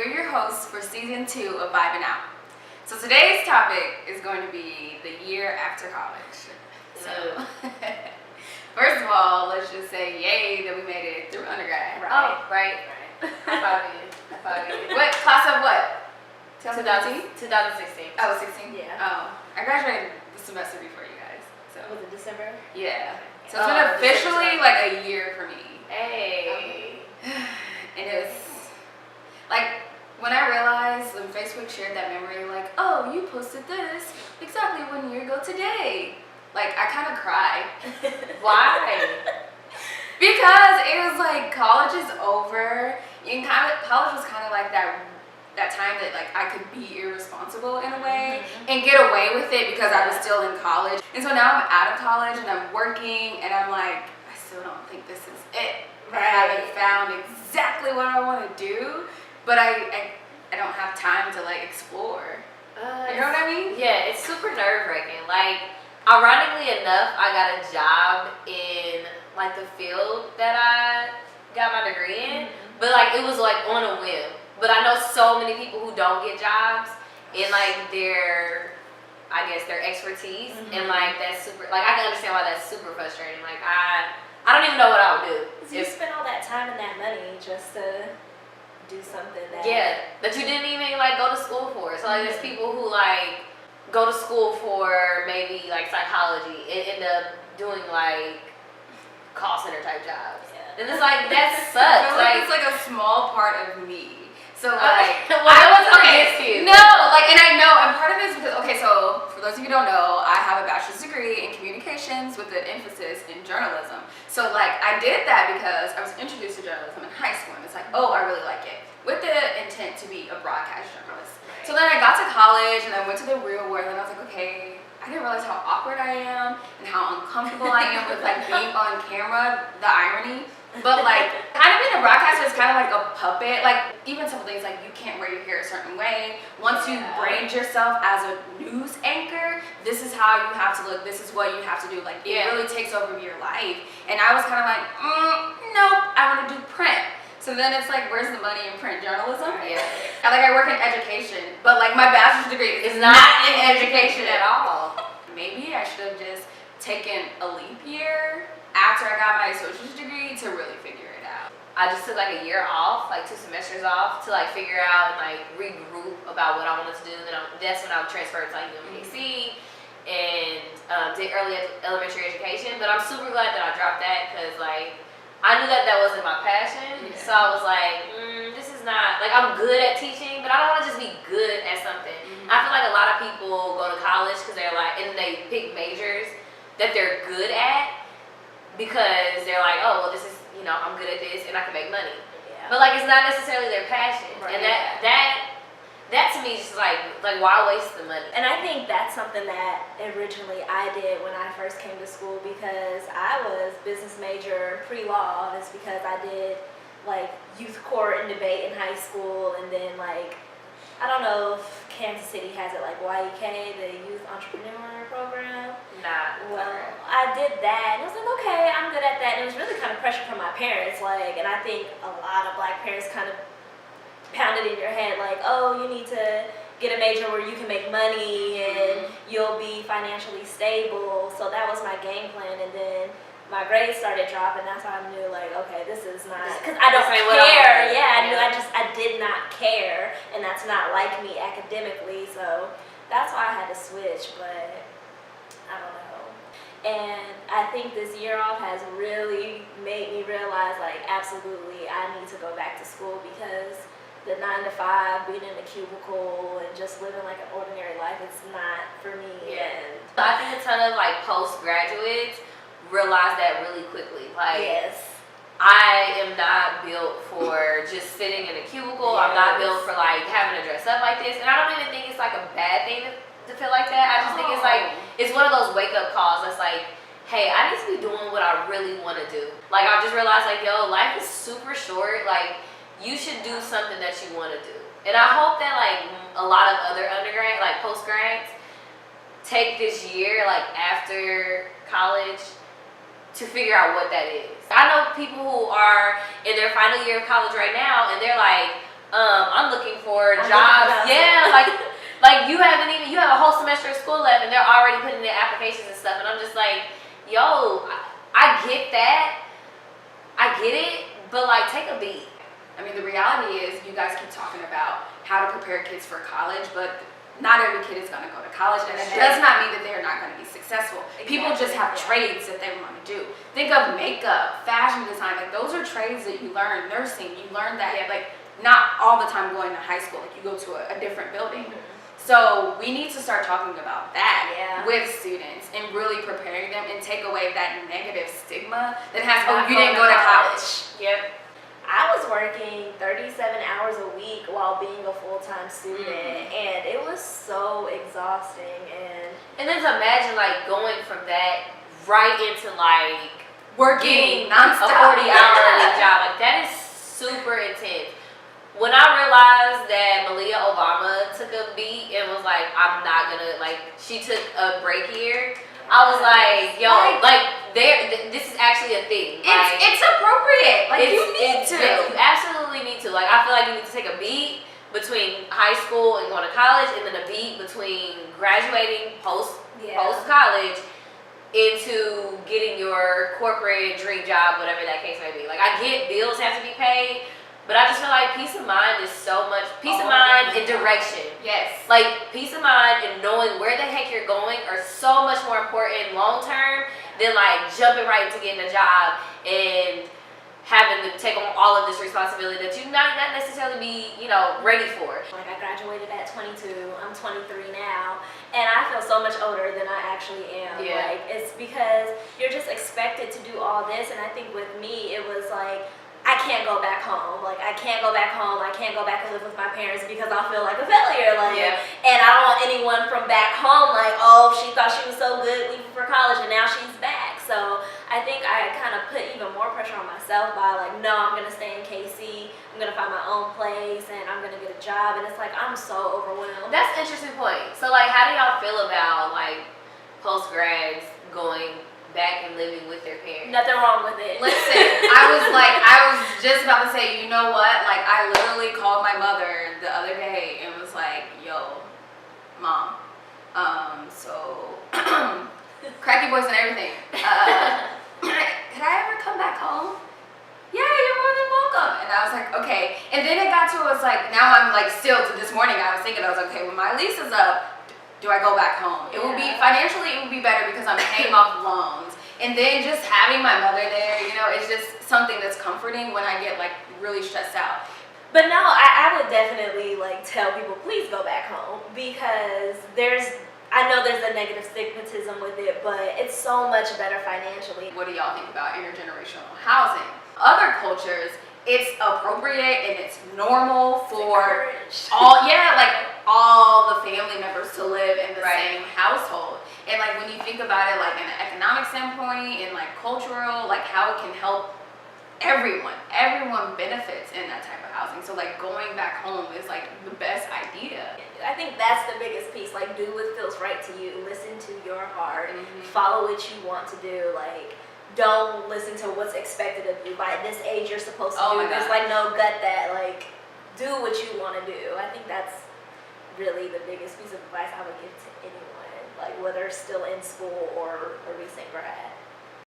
We're your hosts for season 2 of Vibin Out. So today's topic is going to be the year after college. So, first of all, let's just say yay that we made it through undergrad. Right. Oh, right. I found it. What class of what? 2016. Oh, 16? Yeah. Oh, I graduated the semester before you guys. So Was it December? yeah. So it's been officially like a year for me. Hey. And it was like when I realized when Facebook shared that memory, like, oh, you posted this exactly 1 year ago today. Like I kind of cried. Why? Because it was like college is over. College was kind of like that time that like I could be irresponsible in a way and get away with it because I was still in college. And so now I'm out of college and I'm working and I'm like, I still don't think this is it. I haven't found exactly what I want to do, but I don't have time to like explore. You know what I mean? Yeah, it's super nerve-wracking. Like, ironically enough, I got a job in like the field that I got my degree in, but like it was like on a whim. But I know so many people who don't get jobs in like their expertise, and like that's super. Like I can understand why that's super frustrating. Like I don't even know what I would do. You spent all that time and that money just to do something that that you didn't even like go to school for. So like there's people who like go to school for maybe like psychology and end up doing like call center type jobs. And it's like that sucks. I feel like it's like a small part of me. So like I wasn't against you. No, like, and I know, and part of it is because, okay, so for those of you who don't know, I have a bachelor's degree in communications with an emphasis in journalism. So like I did that because I was introduced to journalism in high school, and it's like, oh, I really like it, with the intent to be a broadcast journalist. So then I got to college and I went to the real world, and I was like, okay, I didn't realize how awkward I am and how uncomfortable I am with like being on camera, the irony. But like, kind of being a broadcaster is kind of like a puppet. Like, even simple things like you can't wear your hair a certain way. Once you brand yourself as a news anchor, this is how you have to look. This is what you have to do. Like, it really takes over your life. And I was kind of like, nope, I want to do print. So then it's like, where's the money in print journalism? I work in education, but like my bachelor's degree is not in education at all. Maybe I should have just taken a leap year after I got my associate's degree to really figure it out. I just took like a year off, like 2 semesters off to like figure out and like regroup about what I wanted to do. And then that's when I transferred to like UMKC and did early elementary education. But I'm super glad that I dropped that because like I knew that wasn't my passion. So I was like, this is not, like I'm good at teaching, but I don't want to just be good at something. I feel like a lot of people go to college because they're like, and they pick majors that they're good at because they're like, oh, well, this is, you know, I'm good at this and I can make money. But like it's not necessarily their passion. And that to me is just like why waste the money? And I think that's something that originally I did when I first came to school because I was business major pre-law. It's because I did like youth court and debate in high school, and then like I don't know if Kansas City has it like YEK, the Youth Entrepreneur Program. Well, I did that and I was like, okay, I'm good at that. And it was really kind of pressure from my parents, like, and I think a lot of black parents kind of pounded in your head like, oh, you need to get a major where you can make money and you'll be financially stable. So that was my game plan, and then my grades started dropping. That's how I knew like, okay, this is not, because I don't care. I knew I did not care, and that's not like me academically. So that's why I had to switch, but I don't know. And I think this year off has really made me realize like, absolutely, I need to go back to school because the 9 to 5, being in a cubicle and just living like an ordinary life, it's not for me. And I think a ton of like postgraduates realize that really quickly. Like, I am not built for just sitting in a cubicle. I'm not built for like having to dress up like this. And I don't even think it's like a bad thing to feel like that. I just think it's like, it's one of those wake up calls that's like, hey, I need to be doing what I really want to do. Like, I've just realized like, yo, life is super short. Like, you should do something that you want to do. And I hope that like a lot of other undergrad, like post-grads, take this year like after college to figure out what that is. I know people who are in their final year of college right now and they're like, I'm looking for I'm jobs. looking Yeah, like you have a whole semester of school left and they're already putting in applications and stuff, and I'm just like, yo, I get that, I get it, but like take a beat. I mean, the reality is you guys keep talking about how to prepare kids for college, but not every kid is going to go to college, and it does not mean that they're not going to be successful. Exactly. People just have trades that they want to do. Think of makeup, fashion design, like those are trades that you learn. Nursing, you learn that, like not all the time going to high school, like you go to a different building. So we need to start talking about that with students and really preparing them and take away that negative stigma that has, oh, you didn't go to college. Yep. I was working 37 hours a week while being a full-time student, and it was so exhausting. And then to imagine like going from that right into like Working a nonstop. 40-hour job, like that is super intense. When I realized that Malia Obama took a beat and was like, I'm not gonna, like, she took a break year, I was like, yo, this is actually a thing. Like, It's appropriate. Like, you need to. You absolutely need to. Like, I feel like you need to take a beat between high school and going to college, and then a beat between graduating post college into getting your corporate dream job, whatever that case may be. Like, I get bills have to be paid, but I just feel like peace of mind is so much, peace of mind and direction. Yes. Like, peace of mind and knowing where the heck you're going are so much more important long term than like jumping right into getting a job and having to take on all of this responsibility that you not necessarily be, ready for. Like, I graduated at 22, I'm 23 now, and I feel so much older than I actually am. Yeah. Like, it's because you're just expected to do all this, and I think with me, it was like, I can't go back home. Like, I can't go back home. I can't go back and live with my parents because I'll feel like a failure. Like, and I don't want anyone from back home like, oh, she thought she was so good leaving for college and now she's back. So I think I kind of put even more pressure on myself by like, no, I'm going to stay in KC. I'm going to find my own place and I'm going to get a job. And it's like, I'm so overwhelmed. That's an interesting point. So, like, how do y'all feel about, like, post-grads going back and living with their parents? Nothing wrong with it. Listen, I was just about to say, you know what? Like, I literally called my mother the other day and was like, yo, Mom, so, cracky voice and everything. Could I ever come back home? Yeah, you're more than welcome. And I was like, okay. And then it got to, it was like, now I'm like, still to this morning, I was thinking, I was like, okay, when my lease is up, do I go back home? It would be, financially, it would be better because I'm paying off loans. And then just having my mother there, it's just something that's comforting when I get like really stressed out. But no, I would definitely like tell people, please go back home, because I know there's a negative stigmatism with it, but it's so much better financially. What do y'all think about intergenerational housing? Other cultures, it's appropriate and it's normal for all the family members to live in the same household. And like when you think about it like in an economic standpoint and like cultural, like how it can help everyone benefits in that type of housing. So like going back home is like the best idea. I think that's the biggest piece. Like, do what feels right to you. Listen to your heart. Follow what you want to do. Like, don't listen to what's expected of you. By this age, you're supposed to do this. Like, no, gut that. Like, do what you want to do. I think that's really the biggest piece of advice I would give to anyone, like whether still in school or a recent grad.